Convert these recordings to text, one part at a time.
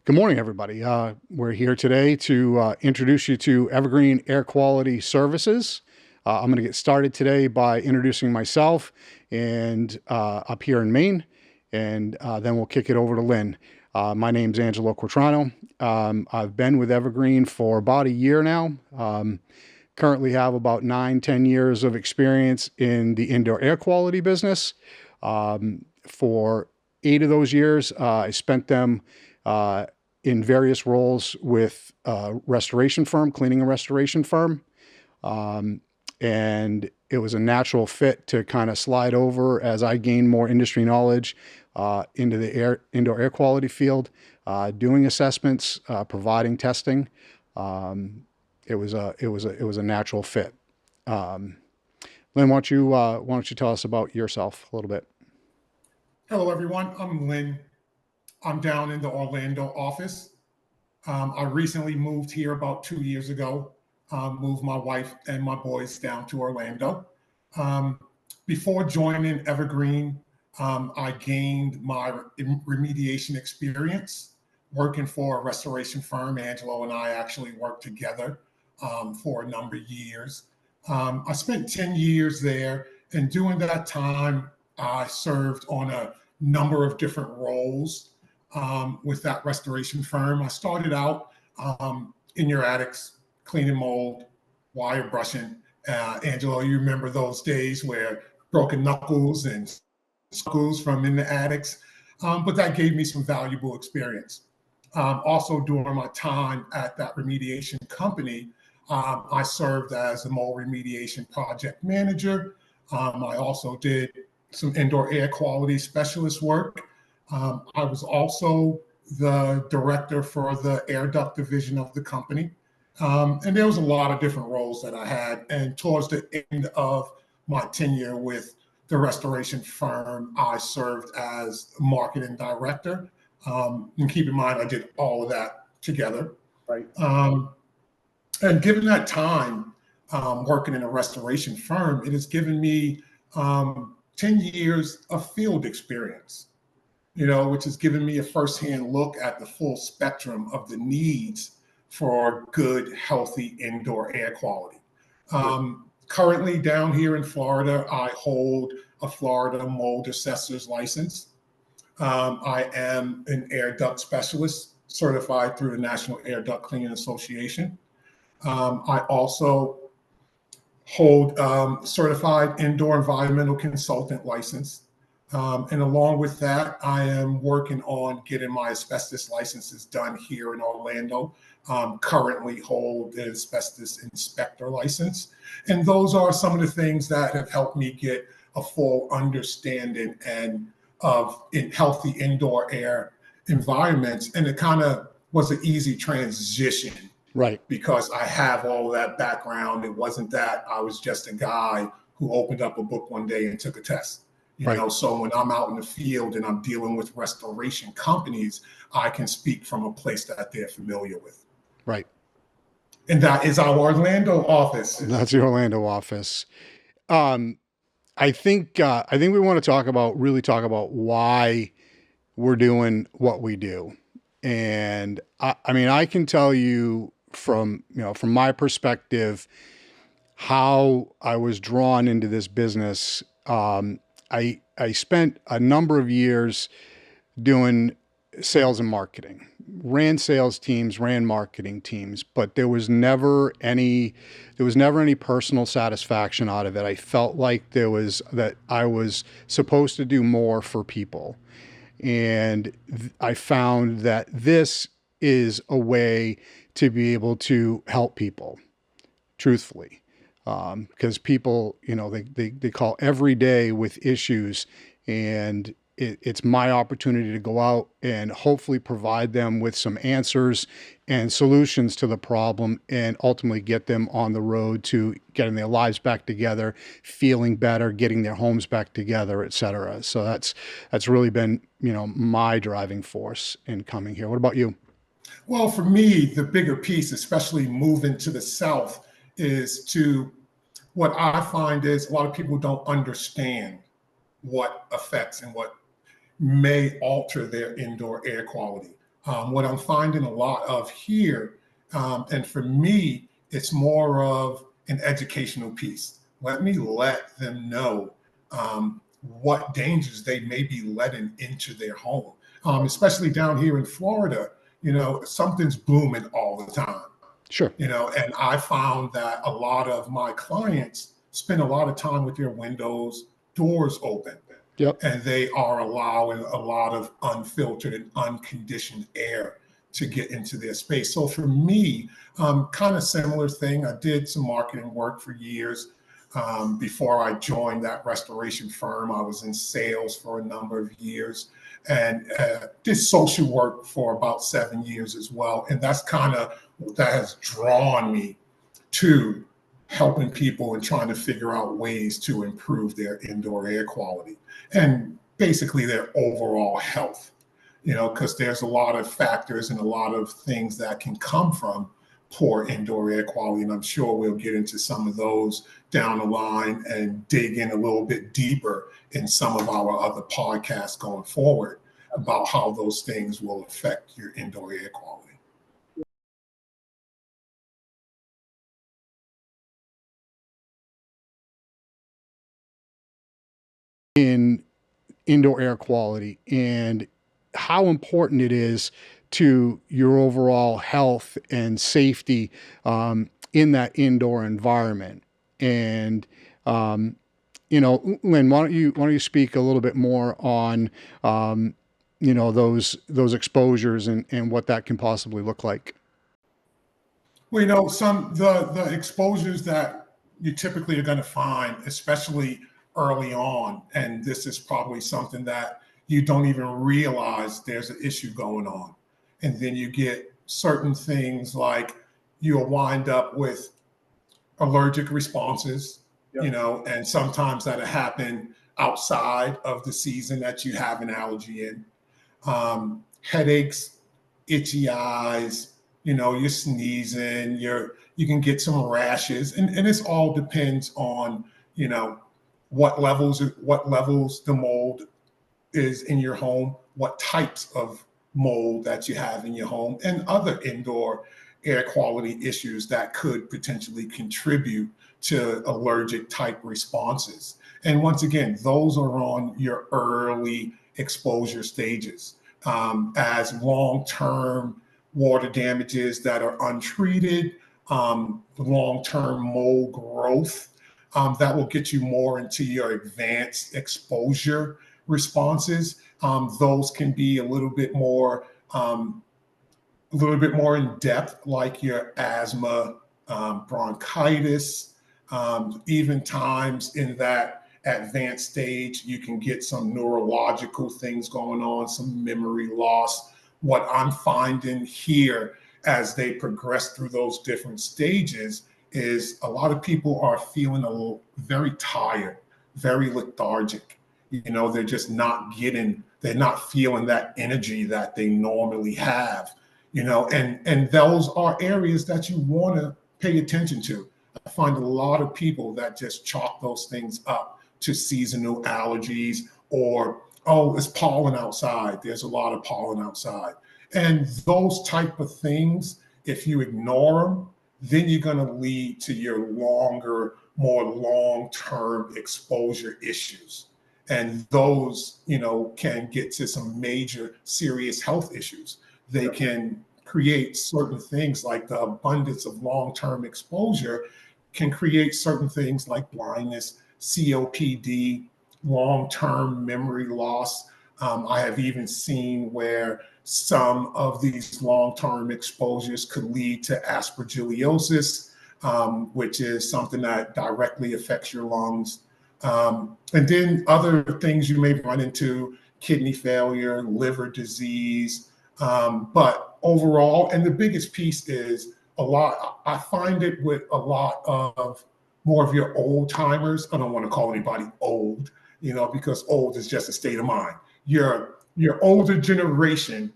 Good morning, everybody. We're here today to introduce you to Evergreen Air Quality Services. I'm going to get started today by introducing myself and up here in Maine, and then we'll kick it over to Lynn. My name's Angelo Quatrano. I've been with Evergreen for about a year now. Currently have about 9, 10 years of experience in the indoor air quality business. For 8 of those years, I spent them in various roles with a restoration firm, cleaning a restoration firm. And it was a natural fit to kind of slide over as I gained more industry knowledge into the indoor air quality field, doing assessments, providing testing. It was a natural fit. Lynn, why don't you tell us about yourself a little bit? Hello, everyone. I'm Lynn. I'm down in the Orlando office. I recently moved here about 2 years ago, moved my wife and my boys down to Orlando. Um, Before joining Evergreen, I gained my remediation experience working for a restoration firm. Angelo and I actually worked together for a number of years. I spent 10 years there, and during that time, I served on a number of different roles with that restoration firm. I started out in your attics, cleaning mold, wire brushing. Angelo, you remember those days where broken knuckles and screws from in the attics, but that gave me some valuable experience. Also, during my time at that remediation company, I served as a mold remediation project manager. I also did some indoor air quality specialist work. I was also the director for the air duct division of the company. And there was a lot of different roles that I had. And towards the end of my tenure with the restoration firm, I served as marketing director. And keep in mind, I did all of that together. Right. And given that time working in a restoration firm, it has given me 10 years of field experience, which has given me a firsthand look at the full spectrum of the needs for good, healthy indoor air quality. Currently, down here in Florida, I hold a Florida mold assessor's license. I am an air duct specialist certified through the National Air Duct Cleaning Association. I also hold certified indoor environmental consultant license. And along with that, I am working on getting my asbestos licenses done here in Orlando. Currently hold the asbestos inspector license. And those are some of the things that have helped me get a full understanding of healthy indoor air environments. And it kind of was an easy transition. Right. Because I have all of that background. It wasn't that I was just a guy who opened up a book one day and took a test. So when I'm out in the field and I'm dealing with restoration companies, I can speak from a place that they're familiar with. Right. And that is our Orlando office. That's the Orlando office. Um, I think we want to talk about why we're doing what we do. And I mean, I can tell you from my perspective, how I was drawn into this business. I spent a number of years doing sales and marketing, ran sales teams, ran marketing teams, but there was never any personal satisfaction out of it. I felt like that I was supposed to do more for people. And I found that this is a way to be able to help people, truthfully, because people, they call every day with issues, and it's my opportunity to go out and hopefully provide them with some answers and solutions to the problem, and ultimately get them on the road to getting their lives back together, feeling better, getting their homes back together, et cetera. So that's really been, my driving force in coming here. What about you? Well, for me, the bigger piece, especially moving to the South, is to what I find is a lot of people don't understand what affects and what may alter their indoor air quality. What I'm finding a lot of here, and for me, it's more of an educational piece. Let them know what dangers they may be letting into their home, especially down here in Florida. Something's booming all the time. Sure. And I found that a lot of my clients spend a lot of time with their windows, doors open, Yep. and they are allowing a lot of unfiltered and unconditioned air to get into their space. So for me, kind of similar thing. I did some marketing work for years. Before I joined that restoration firm, I was in sales for a number of years and did social work for about 7 years as well. And that has drawn me to helping people and trying to figure out ways to improve their indoor air quality and basically their overall health, because there's a lot of factors and a lot of things that can come from poor indoor air quality. And I'm sure we'll get into some of those down the line and dig in a little bit deeper in some of our other podcasts going forward about how those things will affect your indoor air quality. In indoor air quality and how important it is to your overall health and safety in that indoor environment. And Lynn, why don't you speak a little bit more on those exposures and what that can possibly look like? Well, some the exposures that you typically are going to find, especially early on, and this is probably something that you don't even realize there's an issue going on, and then you get certain things like you'll wind up with allergic responses, Yep. and sometimes that'll happen outside of the season that you have an allergy in. Headaches, itchy eyes, you're sneezing, you can get some rashes, and this all depends on, what levels the mold is in your home, what types of mold that you have in your home, and other indoor air quality issues that could potentially contribute to allergic type responses. And once again, those are on your early exposure stages. As long term water damages that are untreated, long term mold growth, that will get you more into your advanced exposure responses. Those can be a little bit more in depth, like your asthma, bronchitis, even times in that advanced stage, you can get some neurological things going on, some memory loss. What I'm finding here as they progress through those different stages is a lot of people are feeling very tired, very lethargic. They're just they're not feeling that energy that they normally have, and those are areas that you want to pay attention to. I find a lot of people that just chalk those things up to seasonal allergies or, oh, it's pollen outside. There's a lot of pollen outside. And those type of things, if you ignore them, then you're going to lead to your longer, more long-term exposure issues. And those, can get to some major serious health issues. They can create certain things like the abundance of long-term exposure can create certain things like blindness, COPD, long-term memory loss. I have even seen where some of these long-term exposures could lead to aspergillosis, which is something that directly affects your lungs. And then other things you may run into, kidney failure, liver disease. But overall, and the biggest piece is I find it with a lot of more of your old timers. I don't want to call anybody old, because old is just a state of mind. Your older generation,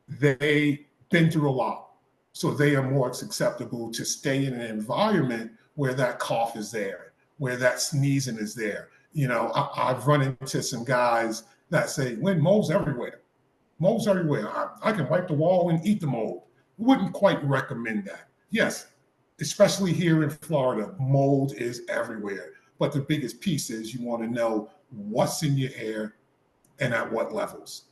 they've been through a lot. So they are more susceptible to stay in an environment where that cough is there, where that sneezing is there. I've run into some guys that say, "When mold's everywhere. Mold's everywhere. I can wipe the wall and eat the mold. Wouldn't quite recommend that. Yes, especially here in Florida, mold is everywhere. But the biggest piece is you want to know what's in your hair and at what levels.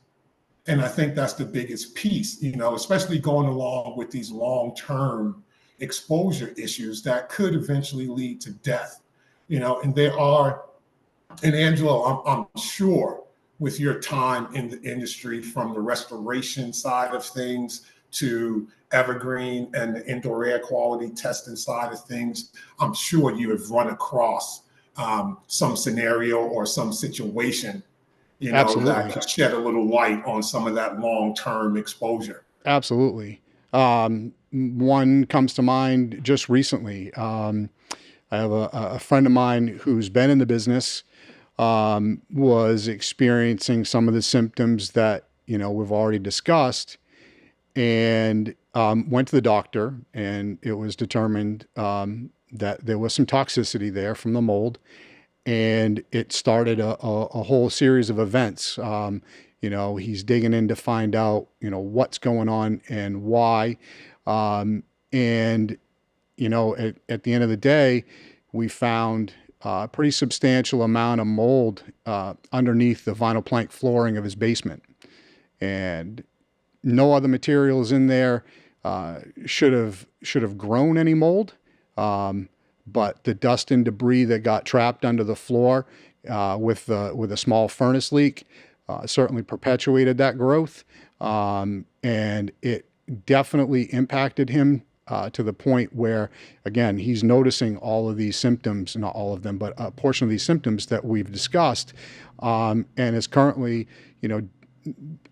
And I think that's the biggest piece, especially going along with these long-term exposure issues that could eventually lead to death. And there are, and Angelo, I'm sure with your time in the industry, from the restoration side of things to evergreen and the indoor air quality testing side of things, I'm sure you have run across some scenario or some situation that Absolutely. could shed a little light on some of that long-term exposure. Absolutely. One comes to mind just recently. I have a friend of mine who's been in the business, was experiencing some of the symptoms that, we've already discussed, and went to the doctor, and it was determined that there was some toxicity there from the mold, and it started a whole series of events. He's digging in to find out, what's going on and why. And, at the end of the day, we found a pretty substantial amount of mold underneath the vinyl plank flooring of his basement. And no other materials in there should have grown any mold. But the dust and debris that got trapped under the floor with a small furnace leak certainly perpetuated that growth, and it definitely impacted him to the point where, again, he's noticing all of these symptoms, not all of them, but a portion of these symptoms that we've discussed, and is currently,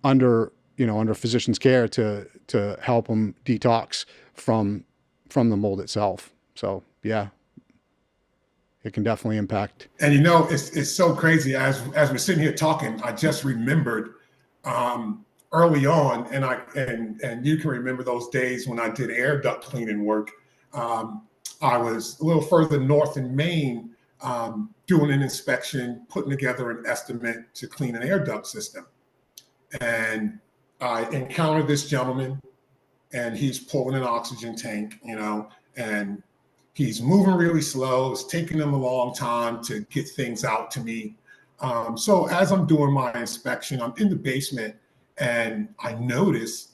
under physician's care to help him detox from the mold itself. So yeah, it can definitely impact. And it's so crazy. As we're sitting here talking, I just remembered early on, and you can remember those days when I did air duct cleaning work. I was a little further north in Maine, doing an inspection, putting together an estimate to clean an air duct system, and I encountered this gentleman, and he's pulling an oxygen tank, and he's moving really slow. It's taking him a long time to get things out to me. So as I'm doing my inspection, I'm in the basement, and I notice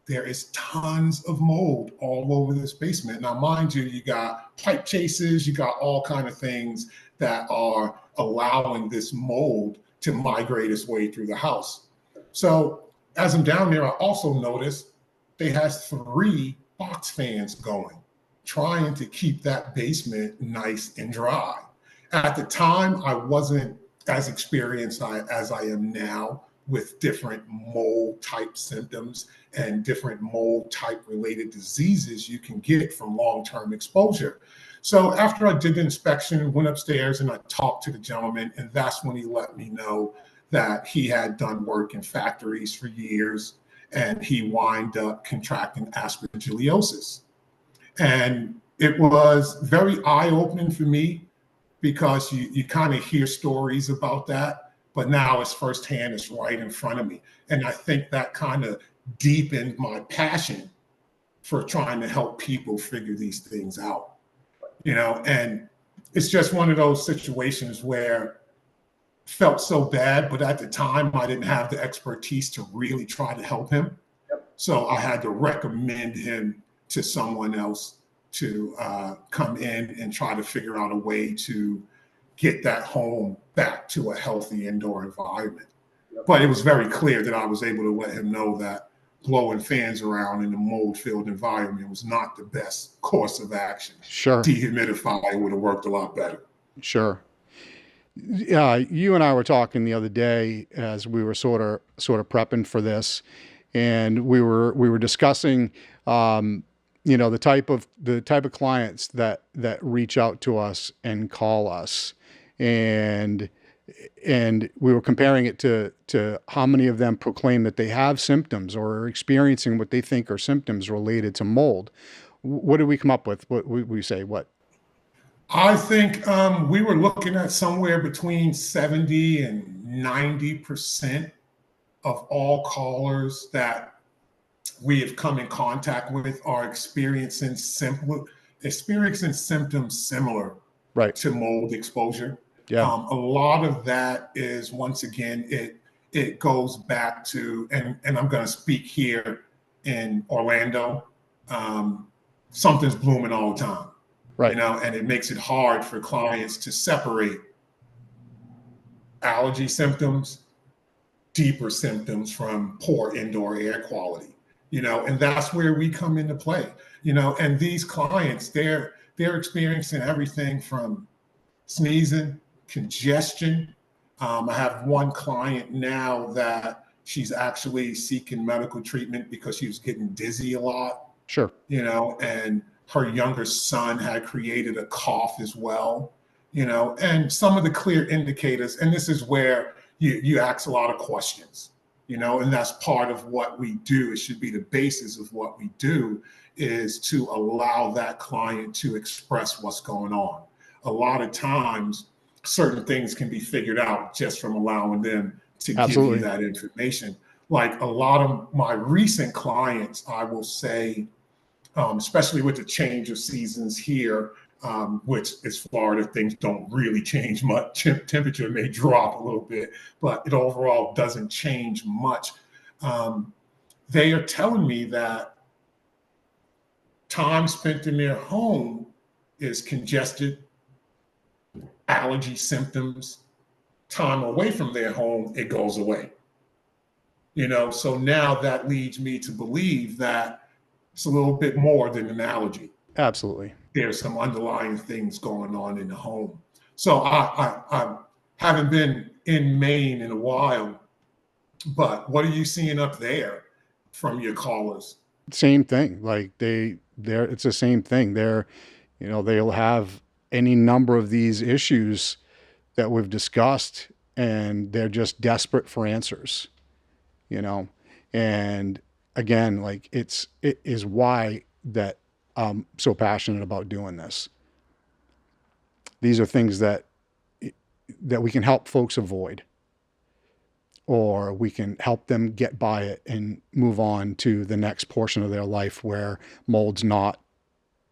there is tons of mold all over this basement. Now, mind you, you got pipe chases, you got all kind of things that are allowing this mold to migrate its way through the house. So as I'm down there, I also noticed they had 3 box fans going, trying to keep that basement nice and dry. At the time, I wasn't as experienced as I am now with different mold type symptoms and different mold type related diseases you can get from long-term exposure. So after I did the inspection, went upstairs and I talked to the gentleman, and that's when he let me know that he had done work in factories for years, and he wound up contracting aspergillosis. And it was very eye-opening for me, because you kind of hear stories about that, but now it's firsthand, it's right in front of me. And I think that kind of deepened my passion for trying to help people figure these things out, and it's just one of those situations where it felt so bad, but at the time I didn't have the expertise to really try to help him. So I had to recommend him to someone else to come in and try to figure out a way to get that home back to a healthy indoor environment. But it was very clear that I was able to let him know that blowing fans around in a mold-filled environment was not the best course of action. Sure. Dehumidifier would have worked a lot better. Sure. Yeah, you and I were talking the other day as we were sort of prepping for this, and we were discussing the type of clients that reach out to us and call us, and we were comparing it to how many of them proclaim that they have symptoms or are experiencing what they think are symptoms related to mold. What did we come up with? What we say? What? I think we were looking at somewhere between 70 and 90% of all callers that we have come in contact with are experiencing symptoms similar Right. to mold exposure. Yeah. A lot of that is, once again, it goes back to, and I'm going to speak here in Orlando. Um, Something's blooming all the time, Right. and it makes it hard for clients to separate allergy symptoms, deeper symptoms from poor indoor air quality. And that's where we come into play. And these clients, they're experiencing everything from sneezing, congestion. I have one client now that she's actually seeking medical treatment because she was getting dizzy a lot, Sure. and her younger son had created a cough as well, and some of the clear indicators. And this is where you ask a lot of questions, and that's part of what we do. It should be the basis of what we do, is to allow that client to express what's going on. A lot of times, certain things can be figured out just from allowing them to give you Absolutely. that information. Like a lot of my recent clients, I will say, especially with the change of seasons here, which is Florida, things don't really change much. Temperature may drop a little bit, but it overall doesn't change much. They are telling me that time spent in their home is congested, allergy symptoms. Time away from their home, it goes away. So now that leads me to believe that it's a little bit more than an allergy. Absolutely. There's some underlying things going on in the home. So I haven't been in Maine in a while, but what are you seeing up there from your callers? Same thing. Like it's the same thing. They'll have any number of these issues that we've discussed, and they're just desperate for answers, you know? And again, like it is why that I'm so passionate about doing this. These are things that we can help folks avoid, or we can help them get by it and move on to the next portion of their life where mold's not,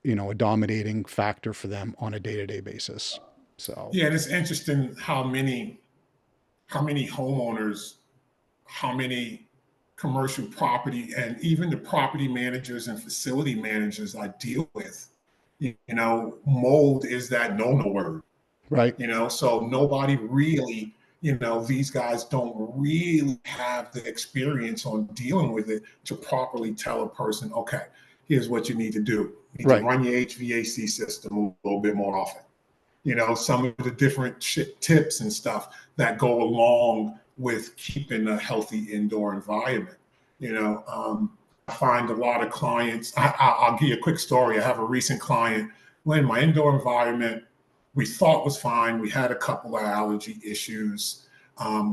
a dominating factor for them on a day-to-day basis. So Yeah, and it's interesting how many homeowners, how many commercial property, and even the property managers and facility managers I deal with, mold is that no word, right. so nobody really, these guys don't really have the experience on dealing with it to properly tell a person, okay, here's what you need to do. You need to Right. run your HVAC system a little bit more often. Some of the different tips and stuff that go along with keeping a healthy indoor environment. I find a lot of clients, I'll give you a quick story. I have a recent client when my indoor environment we thought was fine. We had a couple of allergy issues.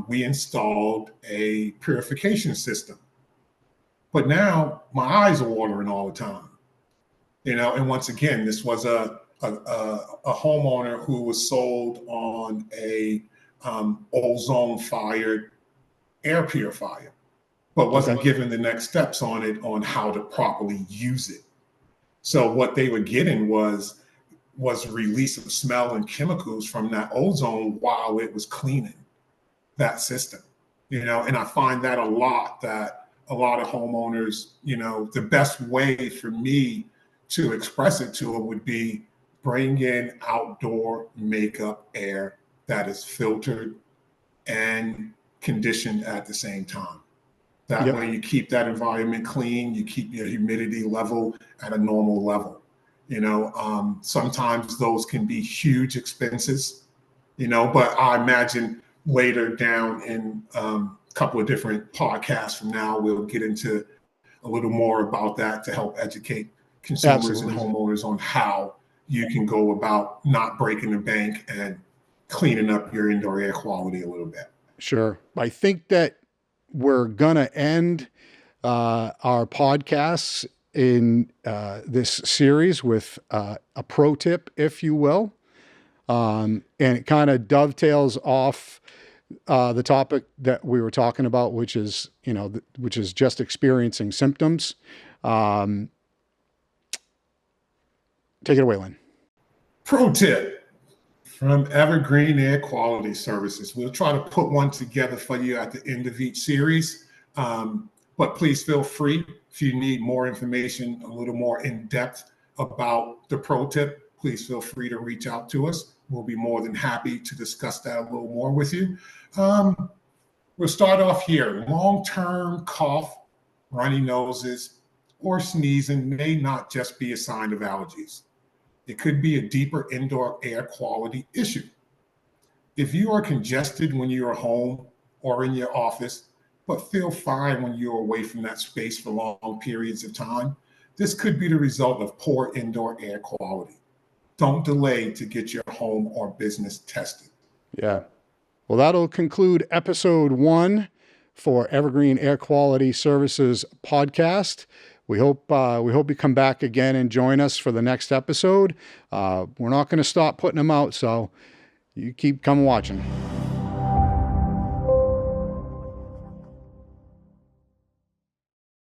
We installed a purification system, but now my eyes are watering all the time. And once again, this was a homeowner who was sold on a ozone fired air purifier, but wasn't given the next steps on it on how to properly use it. So what they were getting was release of smell and chemicals from that ozone while it was cleaning that system. And I find that a lot of homeowners, the best way for me to express it to them would be bring in outdoor makeup air that is filtered and conditioned at the same time. That way you keep that environment clean, you keep your humidity level at a normal level. Sometimes those can be huge expenses, but I imagine later down in a couple of different podcasts from now, we'll get into a little more about that to help educate consumers and homeowners on how you can go about not breaking the bank and cleaning up your indoor air quality a little bit. Sure. I think that we're going to end our podcasts in this series with a pro tip, if you will. And it kind of dovetails off the topic that we were talking about, which is, which is just experiencing symptoms. Take it away, Lynn. Pro tip from Evergreen Air Quality Services. We'll try to put one together for you at the end of each series. But please feel free if you need more information, a little more in depth about the pro tip, please feel free to reach out to us. We'll be more than happy to discuss that a little more with you. We'll start off here. Long-term cough, runny noses, or sneezing may not just be a sign of allergies. It could be a deeper indoor air quality issue. If you are congested when you're home or in your office, but feel fine when you're away from that space for long periods of time, this could be the result of poor indoor air quality. Don't delay to get your home or business tested. Yeah. Well, that'll conclude episode 1 for Evergreen Air Quality Services podcast. We hope you come back again and join us for the next episode. We're not going to stop putting them out, so you keep watching.